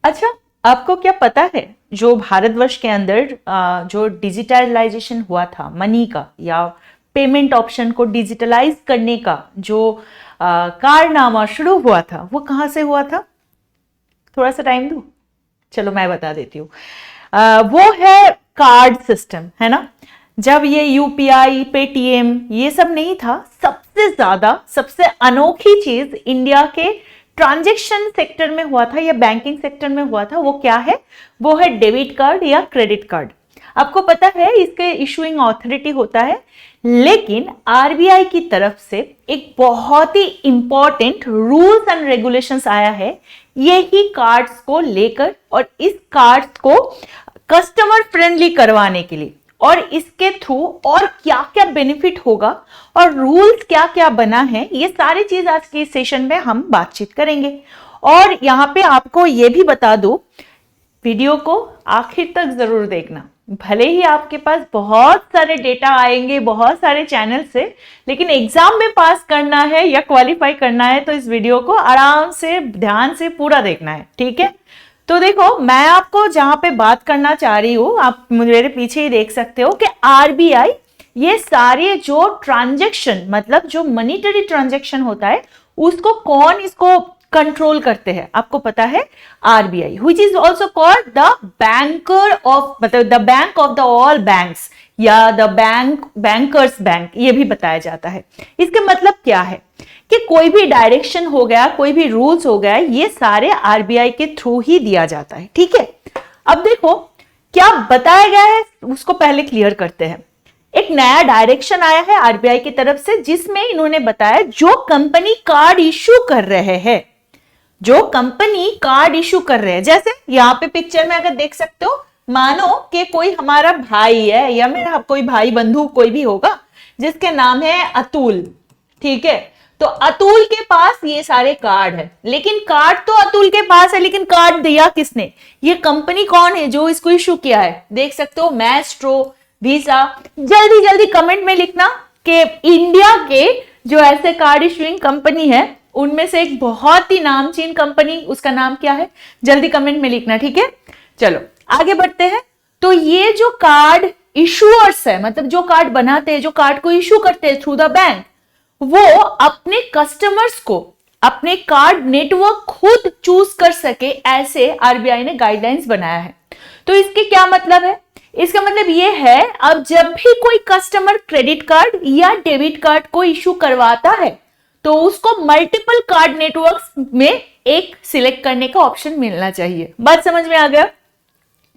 अच्छा, आपको क्या पता है जो भारतवर्ष के अंदर जो डिजिटलाइजेशन हुआ था मनी का या पेमेंट ऑप्शन को डिजिटलाइज करने का जो कारनामा शुरू हुआ था वो कहाँ से हुआ था? थोड़ा सा टाइम दूं? चलो मैं बता देती हूँ। वो है कार्ड सिस्टम, है ना। जब ये यूपीआई, पेटीएम ये सब नहीं था, सबसे ज्यादा सबसे अनोखी चीज इंडिया के ट्रांजैक्शन सेक्टर में हुआ था या बैंकिंग सेक्टर में हुआ था, वो क्या है? वो है डेबिट कार्ड या क्रेडिट कार्ड। आपको पता है इसके इशूइंग अथॉरिटी होता है, लेकिन आरबीआई की तरफ से एक बहुत ही इंपॉर्टेंट रूल्स एंड रेगुलेशंस आया है यही कार्ड्स को लेकर और इस कार्ड्स को कस्टमर फ्रेंडली करवाने के लिए, और इसके थ्रू और क्या क्या बेनिफिट होगा और रूल्स क्या क्या बना है, ये सारी चीज आज के सेशन में हम बातचीत करेंगे। और यहाँ पे आपको ये भी बता दूं, वीडियो को आखिर तक जरूर देखना। भले ही आपके पास बहुत सारे डेटा आएंगे बहुत सारे चैनल से, लेकिन एग्जाम में पास करना है या क्वालिफाई करना है तो इस वीडियो को आराम से ध्यान से पूरा देखना है, ठीक है। तो देखो, मैं आपको जहां पे बात करना चाह रही हूं, आप मेरे पीछे ही देख सकते हो कि आरबीआई ये सारे जो ट्रांजैक्शन, मतलब जो मॉनेटरी ट्रांजैक्शन होता है उसको कौन इसको कंट्रोल करते हैं? आपको पता है RBI, which is also called the banker of, मतलब the bank of the all banks या द बैंकर्स बैंक, ये भी बताया जाता है। इसका मतलब क्या है कि कोई भी डायरेक्शन हो गया, कोई भी रूल्स हो गया, ये सारे आरबीआई के थ्रू ही दिया जाता है, ठीक है। अब देखो क्या बताया गया है उसको पहले क्लियर करते हैं। एक नया डायरेक्शन आया है आरबीआई की तरफ से जिसमें इन्होंने बताया जो कंपनी कार्ड इश्यू कर रहे हैं, जो कंपनी कार्ड इशू कर रहे हैं, जैसे यहाँ पे पिक्चर में अगर देख सकते हो, मानो कि कोई हमारा भाई है या मेरा कोई भाई बंधु कोई भी होगा जिसके नाम है अतुल, ठीक है। तो अतुल के पास ये सारे कार्ड है, लेकिन कार्ड तो अतुल के पास है, लेकिन कार्ड दिया किसने? ये कंपनी कौन है जो इसको इशू किया है? देख सकते हो, मैस्ट्रो, वीजा। जल्दी जल्दी कमेंट में लिखना कि इंडिया के जो ऐसे कार्ड इशूइंग कंपनी है उनमें से एक बहुत ही नामचीन कंपनी, उसका नाम क्या है? जल्दी कमेंट में लिखना, ठीक है। चलो आगे बढ़ते हैं। तो ये जो कार्ड इशूअर्स है, मतलब जो कार्ड बनाते हैं, जो कार्ड को इशू करते हैं थ्रू द बैंक, वो अपने कस्टमर्स को अपने कार्ड नेटवर्क खुद चूज कर सके, ऐसे आरबीआई ने गाइडलाइंस बनाया है। तो इसके क्या मतलब है? इसका मतलब ये है, अब जब भी कोई कस्टमर क्रेडिट कार्ड या डेबिट कार्ड को इशू करवाता है तो उसको मल्टीपल कार्ड नेटवर्क्स में एक सिलेक्ट करने का ऑप्शन मिलना चाहिए। बात समझ में आ गया?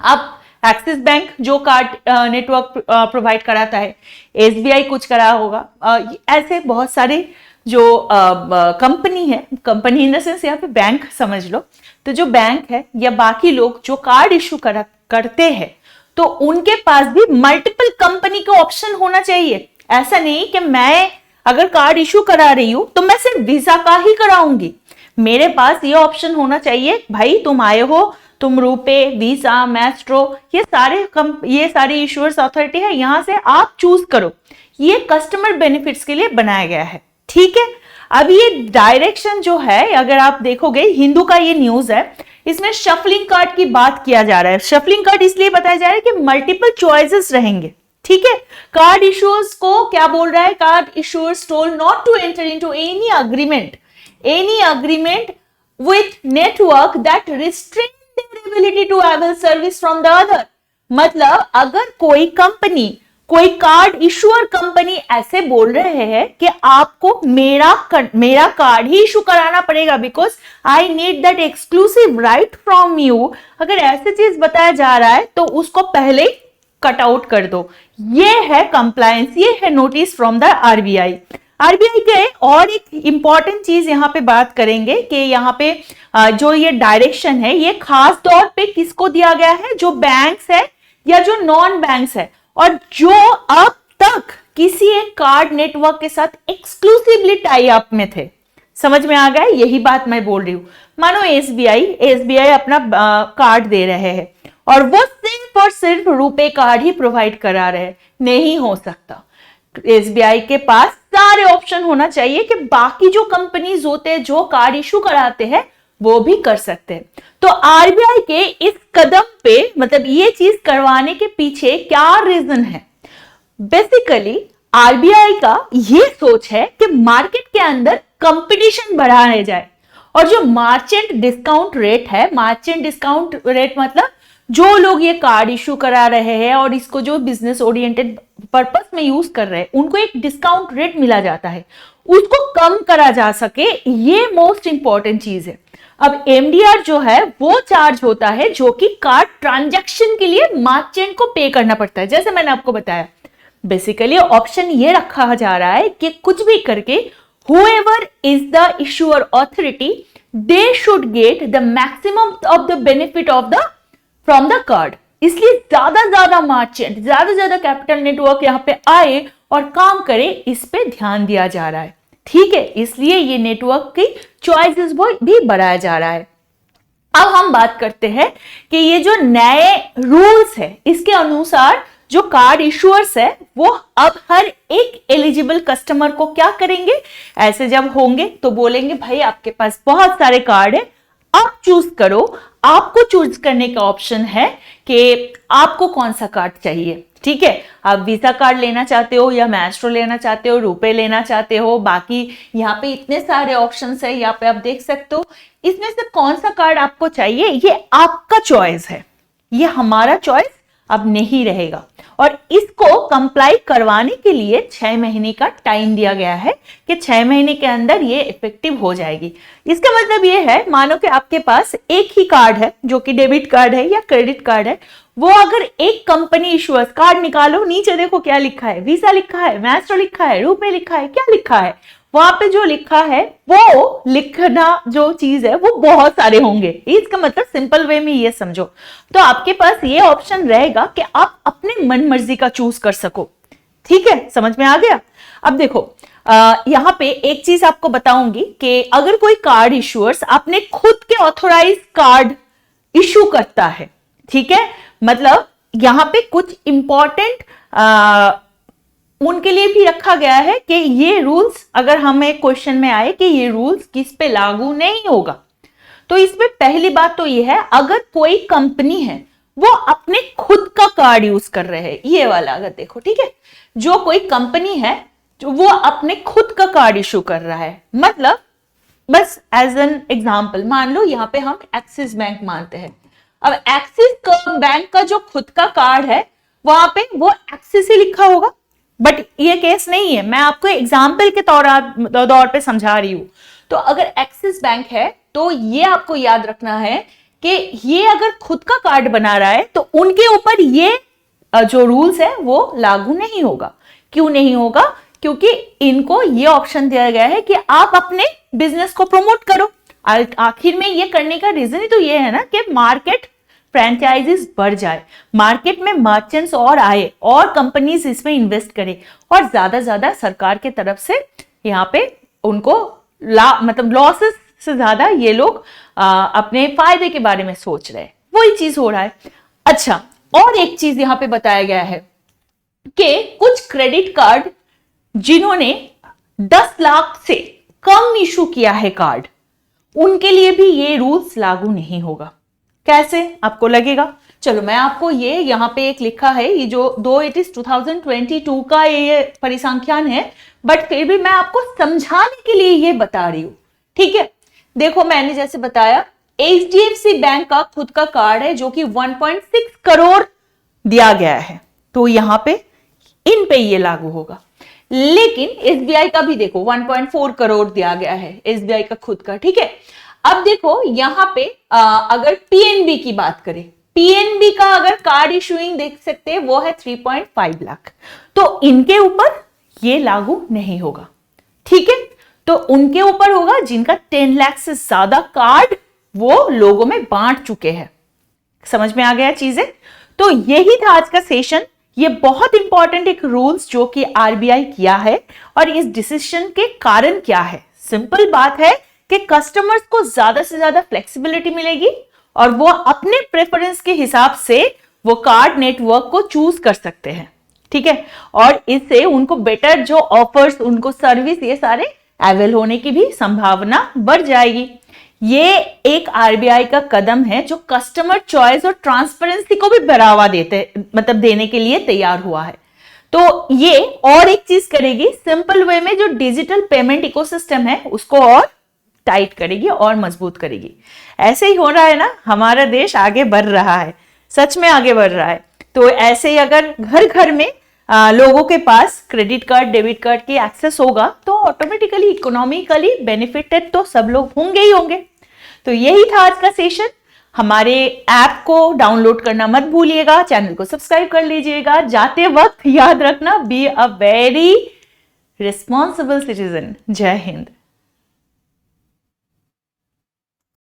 अब एक्सिस बैंक जो कार्ड नेटवर्क प्रोवाइड कराता है, एसबीआई कुछ करा होगा, ऐसे बहुत सारे जो कंपनी है, कंपनी इन द सेंस यहाँ पे बैंक समझ लो, तो जो बैंक है या बाकी लोग जो कार्ड इशू करते हैं तो उनके पास भी मल्टीपल कंपनी का ऑप्शन होना चाहिए। ऐसा नहीं कि मैं अगर कार्ड इशू करा रही हूं तो मैं सिर्फ वीजा का ही कराऊंगी, मेरे पास ये ऑप्शन होना चाहिए, भाई तुम आए हो, तुम रुपे, वीजा, मैस्ट्रो, ये सारे इशूअर्स अथॉरिटी है, यहां से आप चूज करो। ये कस्टमर बेनिफिट्स के लिए बनाया गया है, ठीक है। अब ये डायरेक्शन जो है, अगर आप देखोगे, हिंदू का ये न्यूज है, इसमें शफलिंग कार्ड की बात किया जा रहा है। शफलिंग कार्ड इसलिए बताया जा रहा है कि मल्टीपल चॉइसेस रहेंगे, ठीक है। कार्ड इशूअर्स को क्या बोल रहा है? Card issuers told not to enter into any agreement with network that restrict their ability to avail service from the other. मतलब अगर कोई कंपनी, कोई कार्ड इशूअर कंपनी ऐसे बोल रहे हैं कि आपको मेरा कार्ड ही इशू कराना पड़ेगा because I need that exclusive right from you, अगर ऐसे चीज बताया जा रहा है तो उसको पहले कट आउट कर दो। ये है कंप्लायंस, ये है notice from the RBI. RBI के और एक इंपॉर्टेंट चीज यहाँ पे बात करेंगे कि यहाँ पे जो ये डायरेक्शन है ये खास तौर पे किसको दिया गया है? जो बैंक्स है या जो नॉन बैंक्स है और जो अब तक किसी एक कार्ड नेटवर्क के साथ एक्सक्लूसिवली टाई अप में थे। समझ में आ गया? यही बात मैं बोल रही हूं। मानो एसबीआई अपना कार्ड दे रहे हैं और वो सिर्फ और सिर्फ रुपे कार्ड ही प्रोवाइड करा रहे हैं, नहीं हो सकता। एसबीआई के पास सारे ऑप्शन होना चाहिए कि बाकी जो कंपनीज होते हैं जो कार्ड इशू कराते हैं वो भी कर सकते हैं। तो आरबीआई के इस कदम पे मतलब ये चीज करवाने के पीछे क्या रीजन है? बेसिकली आरबीआई का ये सोच है कि मार्केट के अंदर कंपटीशन बढ़ाया जाए और जो मार्चेंट डिस्काउंट रेट है, मार्चेंट डिस्काउंट रेट मतलब जो लोग ये कार्ड इशू करा रहे हैं और इसको जो बिजनेस ओरिएंटेड पर्पस में यूज कर रहे हैं उनको एक डिस्काउंट रेट मिला जाता है, उसको कम करा जा सके, ये मोस्ट इंपॉर्टेंट चीज है। अब एमडीआर जो है वो चार्ज होता है जो कि कार्ड ट्रांजैक्शन के लिए मार्चेंट को पे करना पड़ता है। जैसे मैंने आपको बताया, बेसिकली ऑप्शन ये रखा जा रहा है कि कुछ भी करके whoever is the issuer authority they should get the maximum of the benefit of the from the card। इसलिए ज्यादा मार्चेंट, ज्यादा कैपिटल नेटवर्क यहाँ पे आए और काम करे, इस पे ध्यान दिया जा रहा है। ठीक है, इसलिए ये नेटवर्क की चॉइसेस भी बढ़ाया जा रहा है। अब हम बात करते हैं कि ये जो नए रूल्स है इसके अनुसार जो कार्ड इशुअर्स है वो अब हर एक एलिजिबल कस्टमर को क्या करेंगे, ऐसे जब होंगे तो बोलेंगे भाई आपके पास बहुत सारे कार्ड है, आप चूज करो। आपको चूज करने का ऑप्शन है कि आपको कौन सा कार्ड चाहिए। ठीक है, आप वीसा कार्ड लेना चाहते हो या मैस्ट्रो लेना चाहते हो, रुपए लेना चाहते हो, बाकी यहाँ पे इतने सारे ऑप्शंस है, यहाँ पे आप देख सकते हो। इसमें से कौन सा कार्ड आपको चाहिए ये आपका चॉइस है, ये हमारा चॉइस अब नहीं रहेगा। और इसको कंप्लाई करवाने के लिए 6 महीने का टाइम दिया गया है कि 6 महीने के अंदर ये इफेक्टिव हो जाएगी। इसका मतलब ये है, मानो कि आपके पास एक ही कार्ड है जो कि डेबिट कार्ड है या क्रेडिट कार्ड है, वो अगर एक कंपनी इशुअर्स कार्ड निकालो, नीचे देखो क्या लिखा है, वीसा लिखा है, मैस्ट्रो लिखा है, रुपे लिखा है, क्या लिखा है, वहां पे जो लिखा है वो लिखना जो चीज है वो बहुत सारे होंगे। इसका मतलब सिंपल वे में ये समझो, तो आपके पास ये ऑप्शन रहेगा कि आप अपने मन मर्जी का चूज कर सको। ठीक है, समझ में आ गया? अब देखो यहाँ पे एक चीज आपको बताऊंगी कि अगर कोई कार्ड इशुअर्स अपने खुद के ऑथोराइज कार्ड इशू करता है, ठीक है, मतलब यहाँ पे कुछ इंपॉर्टेंट उनके लिए भी रखा गया है कि ये रूल्स अगर हमें क्वेश्चन में आए कि ये रूल्स किस पे लागू नहीं होगा, तो इसमें पहली बात तो ये है, अगर कोई कंपनी है वो अपने खुद का कार्ड यूज कर रहे हैं, ये वाला अगर देखो, ठीक है, जो कोई कंपनी है जो वो अपने खुद का कार्ड इशू कर रहा है, मतलब बस एज एन एग्जाम्पल मान लो यहाँ पे हम एक्सिस बैंक मानते हैं। अब एक्सिस बैंक का जो खुद का कार्ड है वहां पे वो एक्सिस ही लिखा होगा, बट ये केस नहीं है, मैं आपको एग्जाम्पल के दौर पे समझा रही हूं। तो अगर एक्सिस बैंक है तो ये आपको याद रखना है कि ये अगर खुद का कार्ड बना रहा है तो उनके ऊपर ये जो रूल्स है वो लागू नहीं होगा। क्यों नहीं होगा? क्योंकि इनको ये ऑप्शन दिया गया है कि आप अपने बिजनेस को प्रमोट करो। आखिर में ये करने का रीजन ही तो ये है ना कि मार्केट फ्रेंचाइजीज बढ़ जाए, मार्केट में मर्चेंट्स और आए और कंपनीज इसमें इन्वेस्ट करें और ज्यादा सरकार के तरफ से यहाँ पे उनको मतलब लॉसेस से ज्यादा ये लोग अपने फायदे के बारे में सोच रहे हैं, वही चीज हो रहा है। अच्छा, और एक चीज यहाँ पे बताया गया है कि कुछ क्रेडिट कार्ड जिन्होंने 10 लाख से कम इशू किया है कार्ड, उनके लिए भी ये रूल्स लागू नहीं होगा। कैसे आपको लगेगा? चलो मैं आपको ये यहाँ पे एक लिखा है, ये जो दो इट इज 2022 का ये परिसंख्यान है, बट फिर भी मैं आपको समझाने के लिए ये बता रही हूं। ठीक है, देखो मैंने जैसे बताया HDFC बैंक का खुद का कार्ड है जो कि 1.6 करोड़ दिया गया है, तो यहाँ पे इन पे ये लागू होगा। लेकिन SBI का भी देखो 1.4 करोड़ दिया गया है, SBI का खुद का। ठीक है, अब देखो यहाँ पे अगर PNB की बात करें, PNB का अगर कार्ड इशूइंग देख सकते हैं वो है 3.5 लाख, तो इनके ऊपर ये लागू नहीं होगा। ठीक है, तो उनके ऊपर होगा जिनका 10 लाख से ज्यादा कार्ड वो लोगों में बांट चुके हैं। समझ में आ गया चीजें? तो यही था आज का सेशन। ये बहुत इंपॉर्टेंट एक रूल्स जो कि RBI किया है, और इस डिसीजन के कारण क्या है? सिंपल बात है कि कस्टमर्स को ज्यादा से ज्यादा फ्लेक्सिबिलिटी मिलेगी और वो अपने प्रेफरेंस के हिसाब से वो कार्ड नेटवर्क को चूज कर सकते हैं। ठीक है, और इससे उनको बेटर जो ऑफर्स, उनको सर्विस, ये सारे अवेल होने की भी संभावना बढ़ जाएगी। ये एक आरबीआई का कदम है जो कस्टमर चॉइस और ट्रांसपेरेंसी को भी बढ़ावा देने के लिए तैयार हुआ है। तो ये और एक चीज करेगी, सिंपल वे में जो डिजिटल पेमेंट इकोसिस्टम है उसको और टाइट करेगी और मजबूत करेगी। ऐसे ही हो रहा है ना, हमारा देश आगे बढ़ रहा है, सच में आगे बढ़ रहा है। तो ऐसे ही अगर घर घर में लोगों के पास क्रेडिट कार्ड डेबिट कार्ड की एक्सेस होगा तो ऑटोमेटिकली इकोनॉमिकली बेनिफिटेड तो सब लोग होंगे ही होंगे। तो यही था आज का सेशन। हमारे ऐप को डाउनलोड करना मत भूलिएगा, चैनल को सब्सक्राइब कर लीजिएगा। जाते वक्त याद रखना, be a very responsible citizen. जय हिंद।